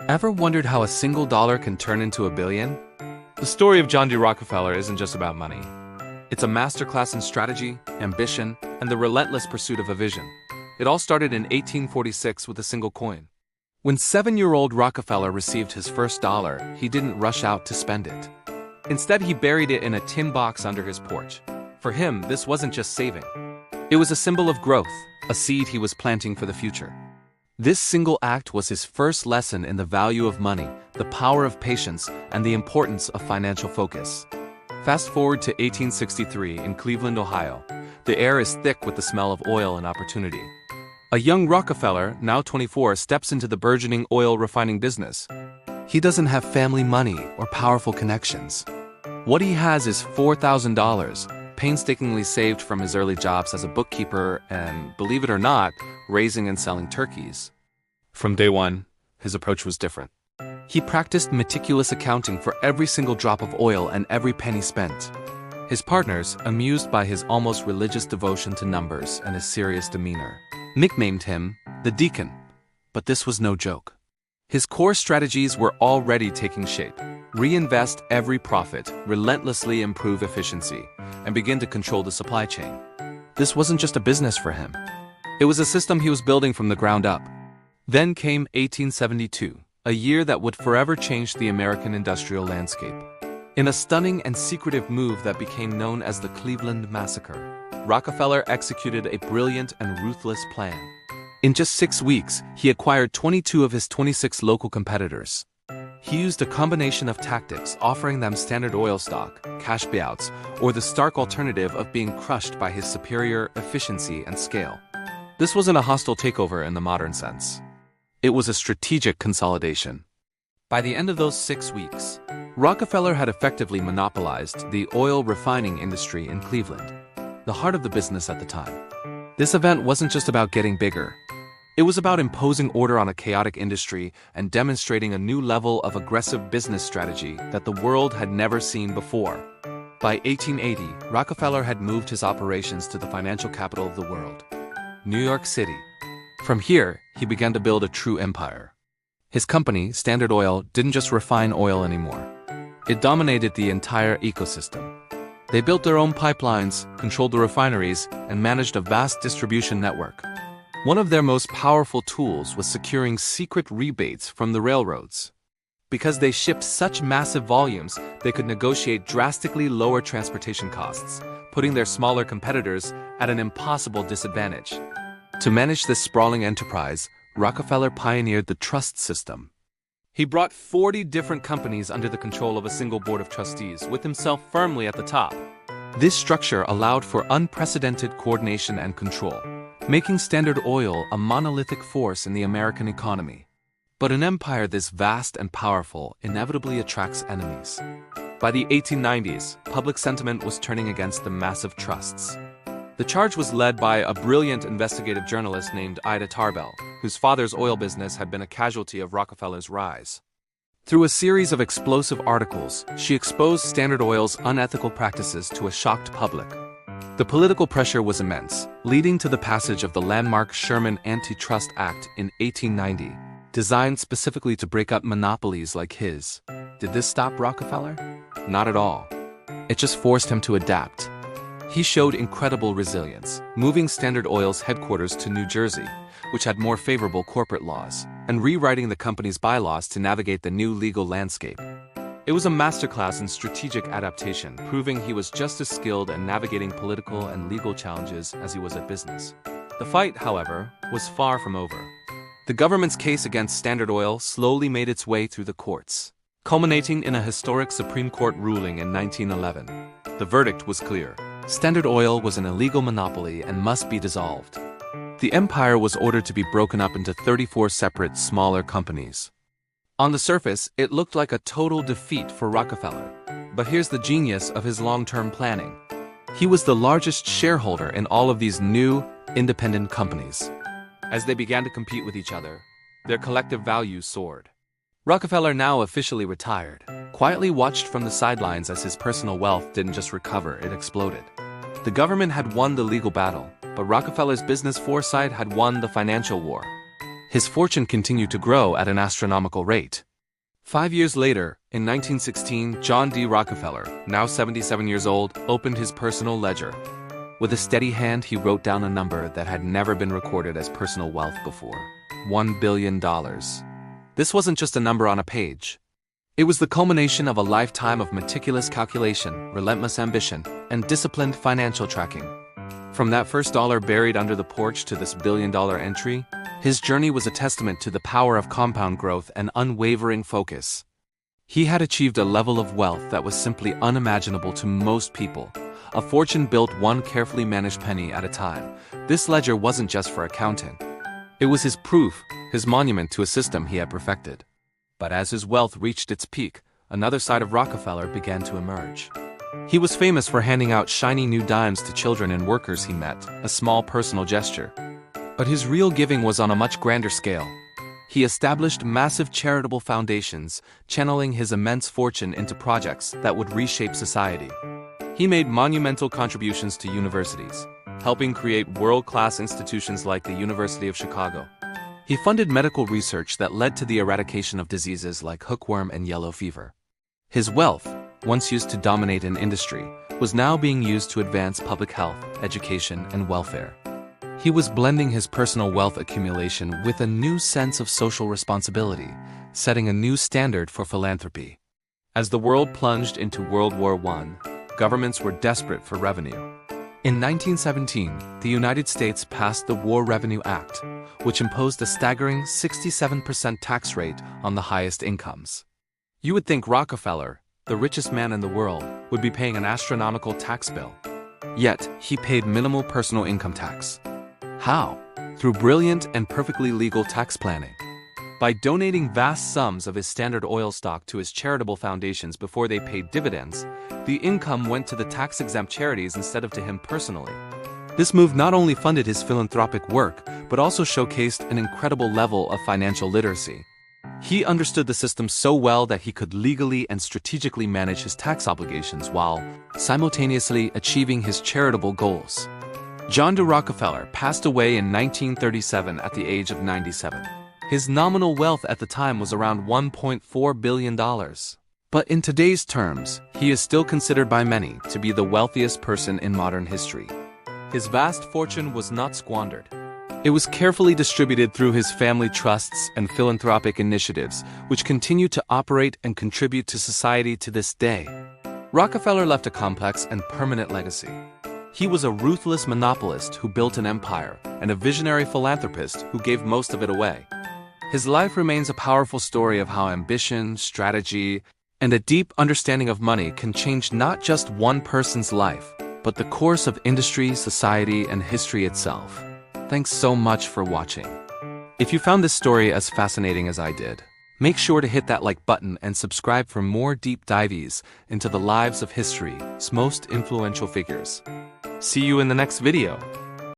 Ever wondered how a single dollar can turn into a billion? The story of John D. Rockefeller isn't just about money. It's a masterclass in strategy, ambition, and the relentless pursuit of a vision. It all started in 1846 with a single coin. When 7-year-old Rockefeller received his first dollar, he didn't rush out to spend it. Instead, he buried it in a tin box under his porch. For him, this wasn't just saving. It was a symbol of growth, a seed he was planting for the future. This single act was his first lesson in the value of money, the power of patience, and the importance of financial focus. Fast forward to 1863 in Cleveland, Ohio. The air is thick with the smell of oil and opportunity. A young Rockefeller, now 24, steps into the burgeoning oil refining business. He doesn't have family money or powerful connections. What he has is $4,000, painstakingly saved from his early jobs as a bookkeeper and, believe it or not, raising and selling turkeys. From day one, his approach was different. He practiced meticulous accounting for every single drop of oil and every penny spent. His partners, amused by his almost religious devotion to numbers and his serious demeanor, nicknamed him the Deacon. But this was no joke. His core strategies were already taking shape. Reinvest every profit, relentlessly improve efficiency, and begin to control the supply chain. This wasn't just a business for him. It was a system he was building from the ground up. Then came 1872, a year that would forever change the American industrial landscape. In a stunning and secretive move that became known as the Cleveland Massacre, Rockefeller executed a brilliant and ruthless plan. In just 6 weeks, he acquired 22 of his 26 local competitors. He used a combination of tactics, offering them Standard Oil stock, cash payouts, or the stark alternative of being crushed by his superior efficiency and scale. This wasn't a hostile takeover in the modern sense. It was a strategic consolidation. By the end of those 6 weeks, Rockefeller had effectively monopolized the oil refining industry in Cleveland, the heart of the business at the time. This event wasn't just about getting bigger. It was about imposing order on a chaotic industry and demonstrating a new level of aggressive business strategy that the world had never seen before. By 1880, Rockefeller had moved his operations to the financial capital of the world, New York City. From here, he began to build a true empire. His company, Standard Oil, didn't just refine oil anymore. It dominated the entire ecosystem. They built their own pipelines, controlled the refineries, and managed a vast distribution network. One of their most powerful tools was securing secret rebates from the railroads. Because they shipped such massive volumes, they could negotiate drastically lower transportation costs, putting their smaller competitors at an impossible disadvantage. To manage this sprawling enterprise, Rockefeller pioneered the trust system. He brought 40 different companies under the control of a single board of trustees, with himself firmly at the top. This structure allowed for unprecedented coordination and control, making Standard Oil a monolithic force in the American economy. But an empire this vast and powerful inevitably attracts enemies. By the 1890s, public sentiment was turning against the massive trusts. The charge was led by a brilliant investigative journalist named Ida Tarbell, whose father's oil business had been a casualty of Rockefeller's rise. Through a series of explosive articles, she exposed Standard Oil's unethical practices to a shocked public. The political pressure was immense, leading to the passage of the landmark Sherman Antitrust Act in 1890, designed specifically to break up monopolies like his. Did this stop Rockefeller? Not at all. It just forced him to adapt. He showed incredible resilience, moving Standard Oil's headquarters to New Jersey, which had more favorable corporate laws, and rewriting the company's bylaws to navigate the new legal landscape. It was a masterclass in strategic adaptation, proving he was just as skilled in navigating political and legal challenges as he was at business. The fight, however, was far from over. The government's case against Standard Oil slowly made its way through the courts, culminating in a historic Supreme Court ruling in 1911. The verdict was clear. Standard Oil was an illegal monopoly and must be dissolved. The empire was ordered to be broken up into 34 separate, smaller companies. On the surface, it looked like a total defeat for Rockefeller. But here's the genius of his long-term planning. He was the largest shareholder in all of these new, independent companies. As they began to compete with each other, their collective value soared. Rockefeller, now officially retired, quietly watched from the sidelines as his personal wealth didn't just recover, it exploded. The government had won the legal battle, but Rockefeller's business foresight had won the financial war. His fortune continued to grow at an astronomical rate. 5 years later, in 1916, John D. Rockefeller, now 77 years old, opened his personal ledger. With a steady hand, he wrote down a number that had never been recorded as personal wealth before: $1 billion. This wasn't just a number on a page. It was the culmination of a lifetime of meticulous calculation, relentless ambition, and disciplined financial tracking. From that first dollar buried under the porch to this billion-dollar entry, his journey was a testament to the power of compound growth and unwavering focus. He had achieved a level of wealth that was simply unimaginable to most people. A fortune built one carefully managed penny at a time. This ledger wasn't just for accounting. It was his proof, his monument to a system he had perfected. But as his wealth reached its peak, another side of Rockefeller began to emerge. He was famous for handing out shiny new dimes to children and workers he met, a small personal gesture. But his real giving was on a much grander scale. He established massive charitable foundations, channeling his immense fortune into projects that would reshape society. He made monumental contributions to universities, helping create world-class institutions like the University of Chicago. He funded medical research that led to the eradication of diseases like hookworm and yellow fever. His wealth, once used to dominate an industry, was now being used to advance public health, education, and welfare. He was blending his personal wealth accumulation with a new sense of social responsibility, setting a new standard for philanthropy. As the world plunged into World War I, governments were desperate for revenue. In 1917, the United States passed the War Revenue Act, which imposed a staggering 67% tax rate on the highest incomes. You would think Rockefeller, the richest man in the world, would be paying an astronomical tax bill. Yet, he paid minimal personal income tax. How? Through brilliant and perfectly legal tax planning. By donating vast sums of his Standard Oil stock to his charitable foundations before they paid dividends, the income went to the tax-exempt charities instead of to him personally. This move not only funded his philanthropic work, but also showcased an incredible level of financial literacy. He understood the system so well that he could legally and strategically manage his tax obligations while simultaneously achieving his charitable goals. John D. Rockefeller passed away in 1937 at the age of 97. His nominal wealth at the time was around $1.4 billion. But in today's terms, he is still considered by many to be the wealthiest person in modern history. His vast fortune was not squandered. It was carefully distributed through his family trusts and philanthropic initiatives, which continue to operate and contribute to society to this day. Rockefeller left a complex and permanent legacy. He was a ruthless monopolist who built an empire, and a visionary philanthropist who gave most of it away. His life remains a powerful story of how ambition, strategy, and a deep understanding of money can change not just one person's life, but the course of industry, society, and history itself. Thanks so much for watching. If you found this story as fascinating as I did, make sure to hit that like button and subscribe for more deep dives into the lives of history's most influential figures. See you in the next video.